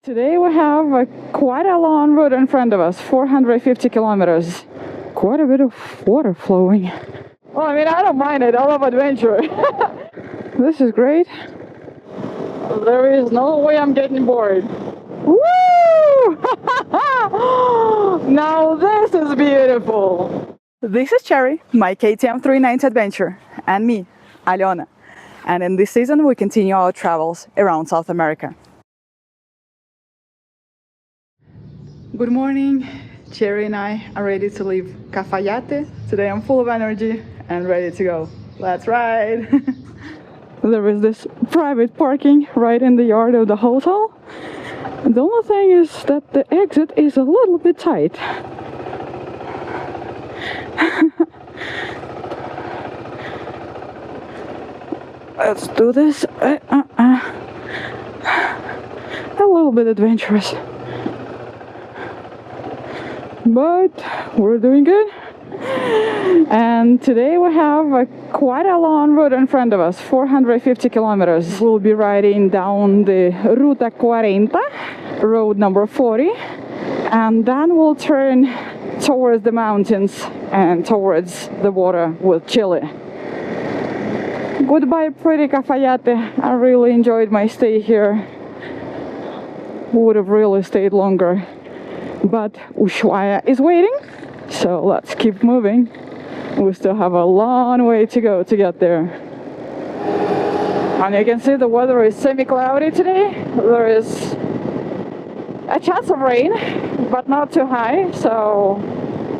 Today we have quite a long road in front of us, 450 kilometers. Quite a bit of water flowing. Well, I mean, I don't mind it. I love adventure. This is great. There is no way I'm getting bored. Woo! Now this is beautiful. This is Cherry, my KTM 390 adventure, and me, Aliona. And in this season, we continue our travels around South America. Good morning. Cherry and I are ready to leave Cafayate. Today I'm full of energy and ready to go. Let's ride! There is this private parking right in the yard of the hotel. The only thing is that the exit is a little bit tight. Let's do this. A little bit adventurous. But we're doing good. And today we have quite a long road in front of us, 450 kilometers. We'll be riding down the Ruta 40, road number 40, and then we'll turn towards the mountains and towards the water with Chile. Goodbye, pretty Cafayate. I really enjoyed my stay here. Would have really stayed longer. But Ushuaia is waiting, so let's keep moving. We still have a long way to go to get there. And you can see the weather is semi-cloudy today. There is a chance of rain, but not too high, so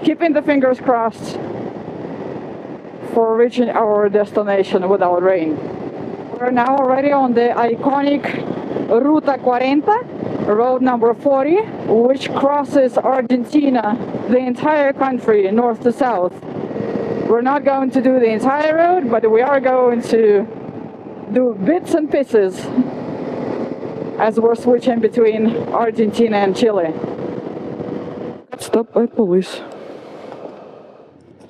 keeping the fingers crossed for reaching our destination without rain. We're now already on the iconic Ruta 40, road number 40, which crosses Argentina, the entire country, north to south. We're not going to do the entire road, but we are going to do bits and pieces as we're switching between Argentina and Chile. Stopped by police.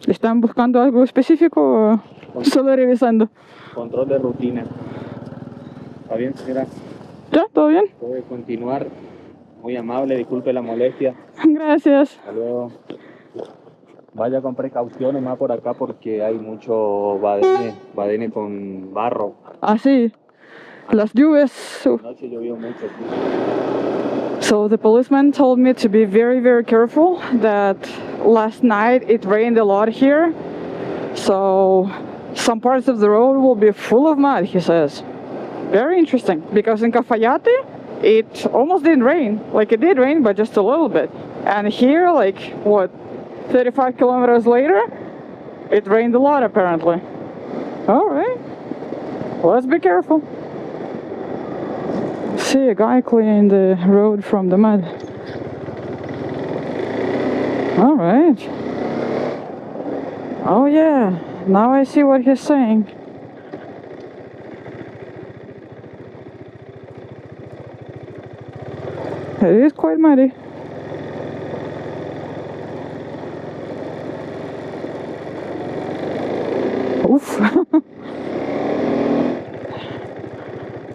¿Están buscando algo específico o solo revisando? Control de rutina. ¿Está bien, señora? ¿Ya? ¿Todo bien? Puede continuar. Muy amable, disculpe la molestia. Gracias. Hasta luego. Vaya con precauciones más por acá porque hay mucho badene con barro. Ah, sí. Las lluvias. Anoche llovió mucho. So the policeman told me to be very, very careful that last night it rained a lot here. So some parts of the road will be full of mud, he says. Very interesting, because in Cafayate it almost didn't rain. Like, it did rain, but just a little bit. And here, like, what, 35 kilometers later, it rained a lot apparently. Alright, let's be careful. See a guy cleaning the road from the mud. Alright. Oh yeah, now I see what he's saying. It is quite muddy. Oof.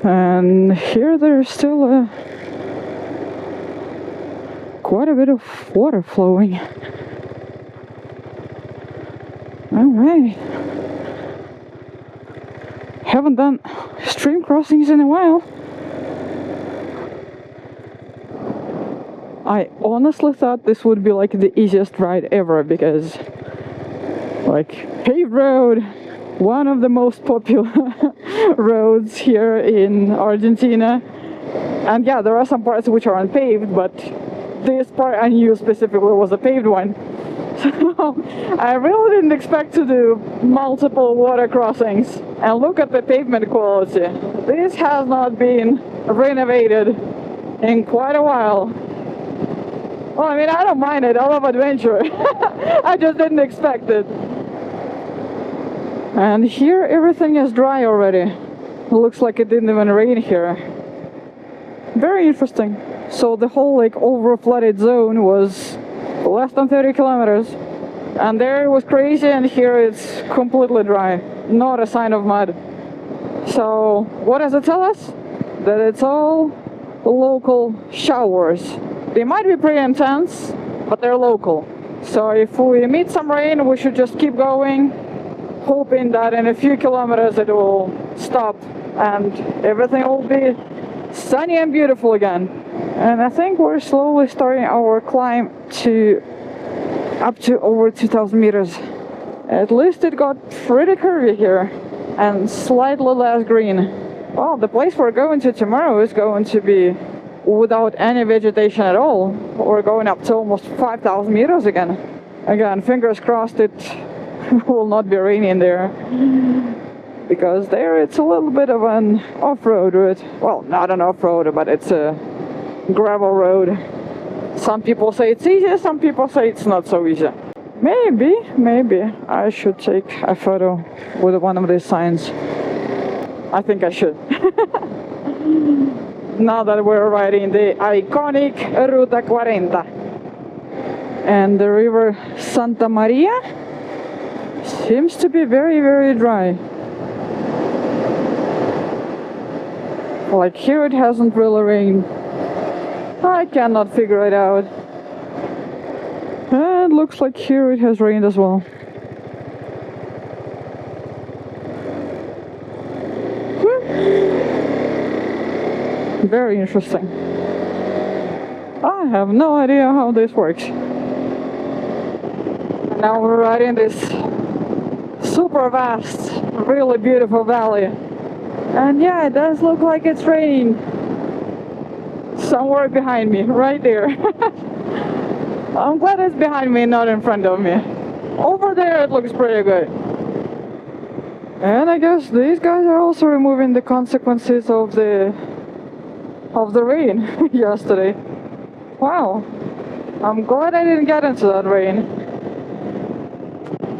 And here there's still quite a bit of water flowing. Alright. Haven't done stream crossings in a while. I honestly thought this would be like the easiest ride ever because, like, paved road, one of the most popular roads here in Argentina. And yeah, there are some parts which are unpaved, but this part I knew specifically was a paved one. So I really didn't expect to do multiple water crossings. And look at the pavement quality. This has not been renovated in quite a while. Well, I mean, I don't mind it. I love adventure. I just didn't expect it. And here everything is dry already. It looks like it didn't even rain here. Very interesting. So the whole like over flooded zone was less than 30 kilometers. And there it was crazy, and here it's completely dry. Not a sign of mud. So what does it tell us? That it's all local showers. They might be pretty intense, but they're local. So if we meet some rain, we should just keep going, hoping that in a few kilometers it will stop and everything will be sunny and beautiful again. And I think we're slowly starting our climb to up to over 2,000 meters. At least it got pretty curvy here and slightly less green. Well, the place we're going to tomorrow is going to be without any vegetation at all. We're going up to almost 5,000 meters again. Again, fingers crossed it will not be raining there, because there it's a little bit of an off-road route. Well, not an off-road, but it's a gravel road. Some people say it's easy, some people say it's not so easy. Maybe I should take a photo with one of these signs. I think I should. Now that we're riding the iconic Ruta 40. And the river Santa Maria seems to be very, very dry. Like here it hasn't really rained. I cannot figure it out. And it looks like here it has rained as well. Very interesting. I have no idea how this works. And now we're riding this super vast, really beautiful valley. And yeah, it does look like it's raining. Somewhere behind me, right there. I'm glad it's behind me, not in front of me. Over there it looks pretty good. And I guess these guys are also removing the consequences of the rain yesterday. Wow. I'm glad I didn't get into that rain.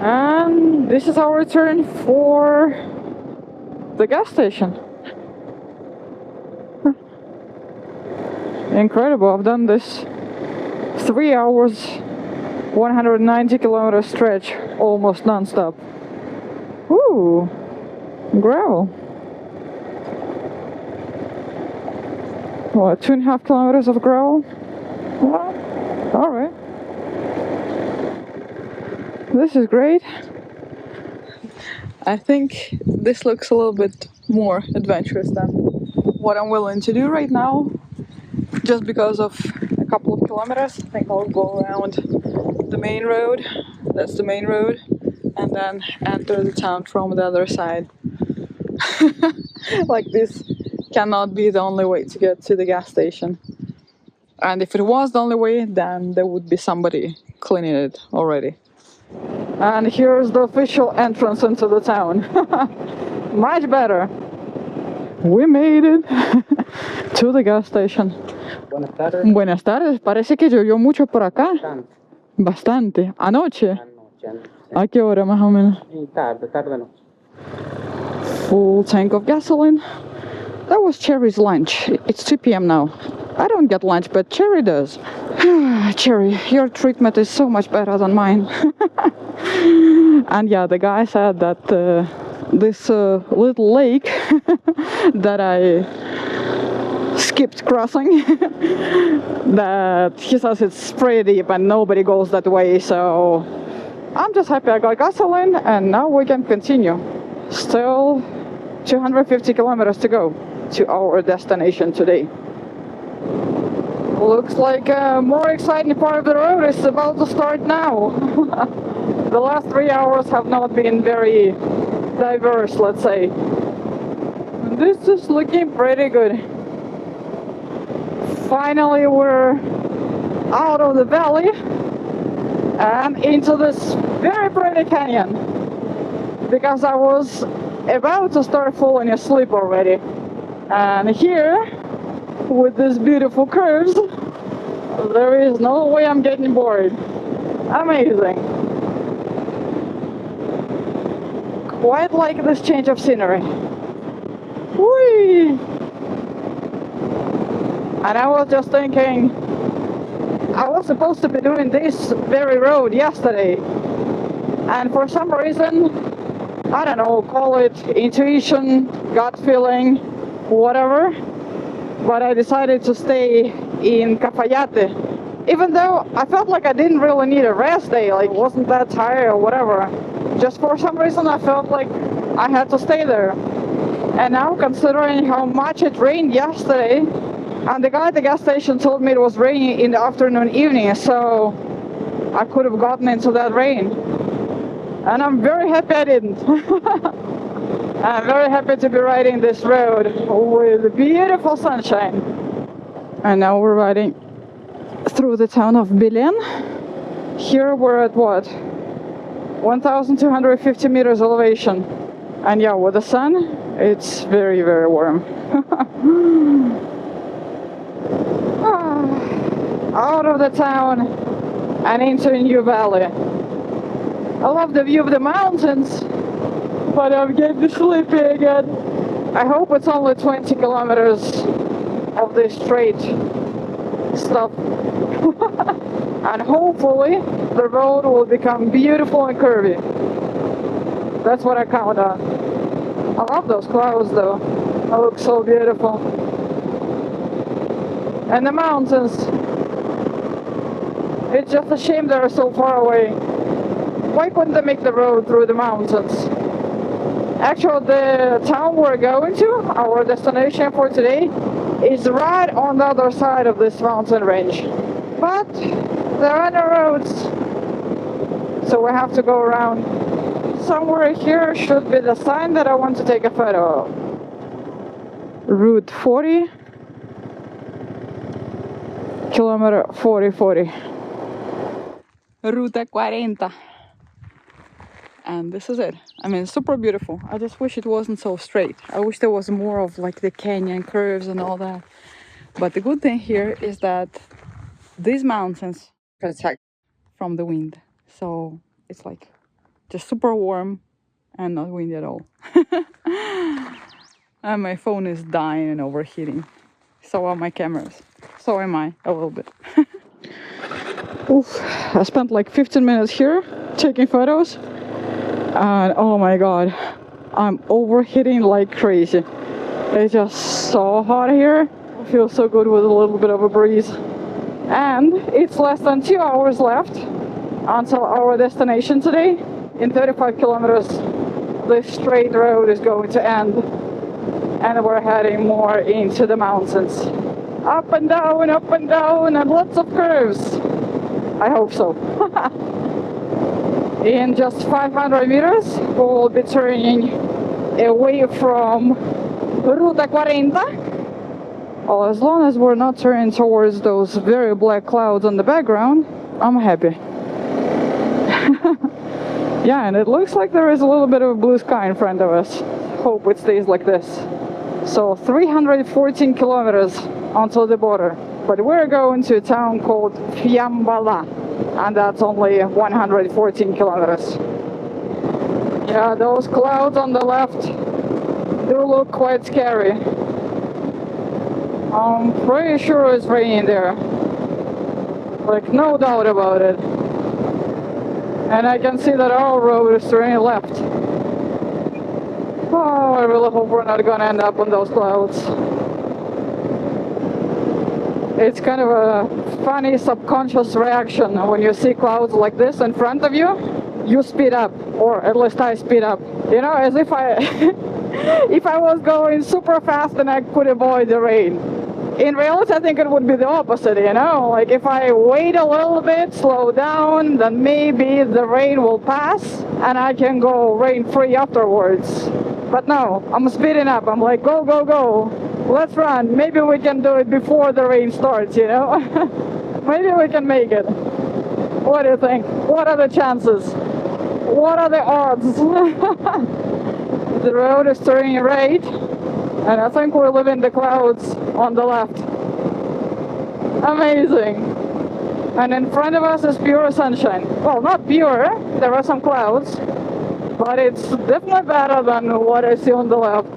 And this is our return for the gas station. Incredible. I've done this 3 hours, 190 kilometer stretch, almost non-stop. Ooh, gravel. What, 2.5 kilometers of gravel? Well, alright. This is great. I think this looks a little bit more adventurous than what I'm willing to do right now. Just because of a couple of kilometers, I think I'll go around the main road. That's the main road. And then enter the town from the other side. Like this cannot be the only way to get to the gas station. And if it was the only way, then there would be somebody cleaning it already. And here's the official entrance into the town. Much better. We made it to the gas station. Buenas tardes. Buenas tardes. Parece que llovió mucho por acá. Bastante. ¿Anoche? Anoche. ¿A qué hora más o menos? Tarde noche. Full tank of gasoline. That was Cherry's lunch. It's 2 p.m. now. I don't get lunch, but Cherry does. Cherry, your treatment is so much better than mine. And yeah, the guy said that this little lake that I skipped crossing, that he says it's pretty deep and nobody goes that way, so I'm just happy I got gasoline and now we can continue. Still 250 kilometers to go to our destination today. Looks like a more exciting part of the road is about to start now. The last 3 hours have not been very diverse, let's say. This is looking pretty good. Finally we're out of the valley and into this very pretty canyon, because I was about to start falling asleep already. And here, with these beautiful curves, there is no way I'm getting bored. Amazing. Quite like this change of scenery. Whee! And I was just thinking, I was supposed to be doing this very road yesterday. And for some reason, I don't know, call it intuition, gut feeling, whatever. but I decided to stay in Cafayate. Even though I felt like I didn't really need a rest day, like wasn't that tired or whatever. Just for some reason I felt like I had to stay there. And now considering how much it rained yesterday, and the guy at the gas station told me it was raining in the afternoon, evening, so I could have gotten into that rain. And I'm very happy I didn't. I'm very happy to be riding this road with beautiful sunshine. And now we're riding through the town of Belén. Here we're at what? 1,250 meters elevation. And yeah, with the sun, it's very, very warm. Out of the town and into a new valley. I love the view of the mountains, but I'm getting sleepy again. I hope it's only 20 kilometers of this straight stuff. And hopefully the road will become beautiful and curvy. That's what I count on. I love those clouds though. They look so beautiful. And the mountains. It's just a shame they're so far away. Why couldn't they make the road through the mountains? Actually, the town we're going to, our destination for today, is right on the other side of this mountain range. But there are no roads, so we have to go around. Somewhere here should be the sign that I want to take a photo of. Route 40, kilometer 4040. Ruta 40. And this is it. I mean, super beautiful. I just wish it wasn't so straight. I wish there was more of like the canyon curves and all that. But the good thing here is that these mountains protect from the wind. So it's like just super warm and not windy at all. And my phone is dying and overheating. So are my cameras. So am I, a little bit. Oof, I spent like 15 minutes here taking photos. And oh my god, I'm overheating like crazy. It's just so hot here. It feels so good with a little bit of a breeze. And it's less than 2 hours left until our destination today. In 35 kilometers, this straight road is going to end. And we're heading more into the mountains. Up and down, and lots of curves. I hope so. In just 500 meters, we will be turning away from Ruta 40. Well, as long as we're not turning towards those very black clouds on the background, I'm happy. Yeah, and it looks like there is a little bit of a blue sky in front of us. Hope it stays like this. So 314 kilometers until the border. But we're going to a town called Fiambalá, and that's only 114 kilometers. Yeah, those clouds on the left do look quite scary. I'm pretty sure it's raining there. Like, no doubt about it. And I can see that our road is turning left. Oh, I really hope we're not gonna end up on those clouds. It's kind of a funny subconscious reaction when you see clouds like this in front of you. You speed up, or at least I speed up. You know, as if if I was going super fast and I could avoid the rain. In reality, I think it would be the opposite, you know? Like, if I wait a little bit, slow down, then maybe the rain will pass and I can go rain-free afterwards. But no, I'm speeding up. I'm like, go, go, go. Let's run. Maybe we can do it before the rain starts, you know? Maybe we can make it. What do you think? What are the chances? What are the odds? The road is turning right, and I think we're leaving the clouds on the left. Amazing. And in front of us is pure sunshine. Well, not pure, there are some clouds, but it's definitely better than what I see on the left.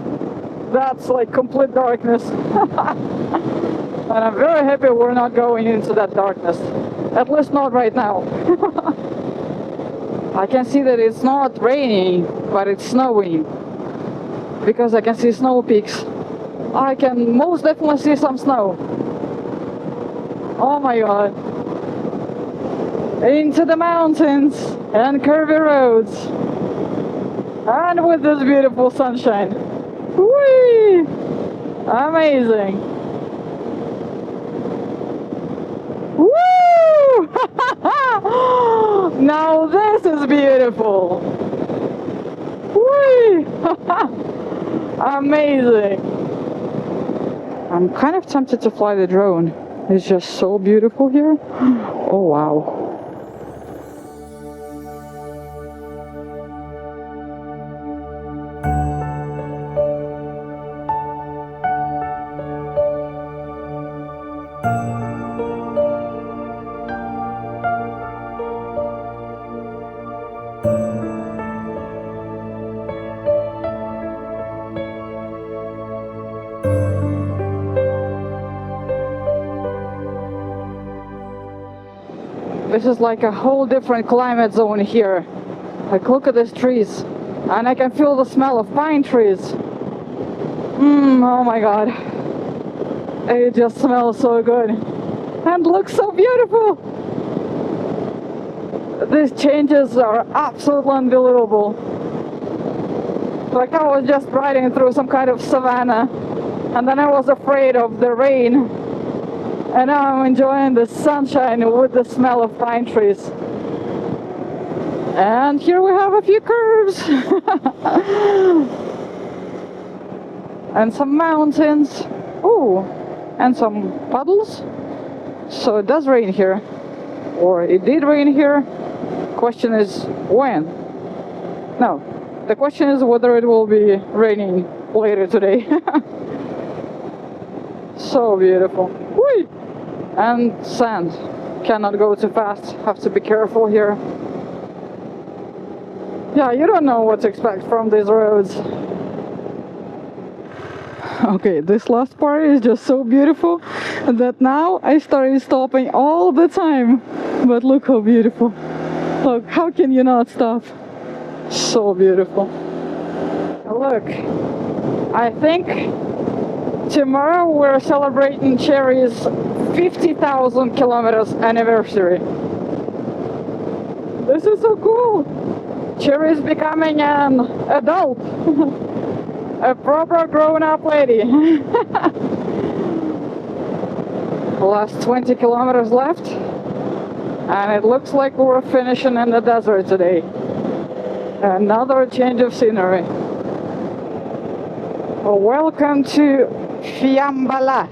That's like complete darkness. And I'm very happy we're not going into that darkness. At least not right now. I can see that it's not raining, but it's snowing. Because I can see snow peaks I can most definitely see some snow. Oh my god. Into the mountains and curvy roads. And with this beautiful sunshine. Whee! Amazing. Woo! Now this is beautiful. Whee! Amazing. I'm kind of tempted to fly the drone. It's just so beautiful here. Oh wow. This is like a whole different climate zone here. Like, look at these trees. And I can feel the smell of pine trees. Oh my god. It just smells so good. And looks so beautiful. These changes are absolutely unbelievable. Like I was just riding through some kind of savanna. And then I was afraid of the rain. And now I'm enjoying the sunshine with the smell of pine trees. And here we have a few curves. And some mountains. Ooh, and some puddles. So it does rain here. Or it did rain here. Question is when? No, the question is whether it will be raining later today. So beautiful. Whee! And sand. Cannot go too fast. Have to be careful here. Yeah, you don't know what to expect from these roads. Okay, this last part is just so beautiful that now I started stopping all the time. But look how beautiful. Look, how can you not stop? So beautiful. Look, I think tomorrow we're celebrating Cherry's 50,000 kilometers anniversary. This is so cool. Cherry is becoming an adult. A proper grown-up lady. Last 20 kilometers left. And it looks like we're finishing in the desert today. Another change of scenery. Welcome to Fiambalá.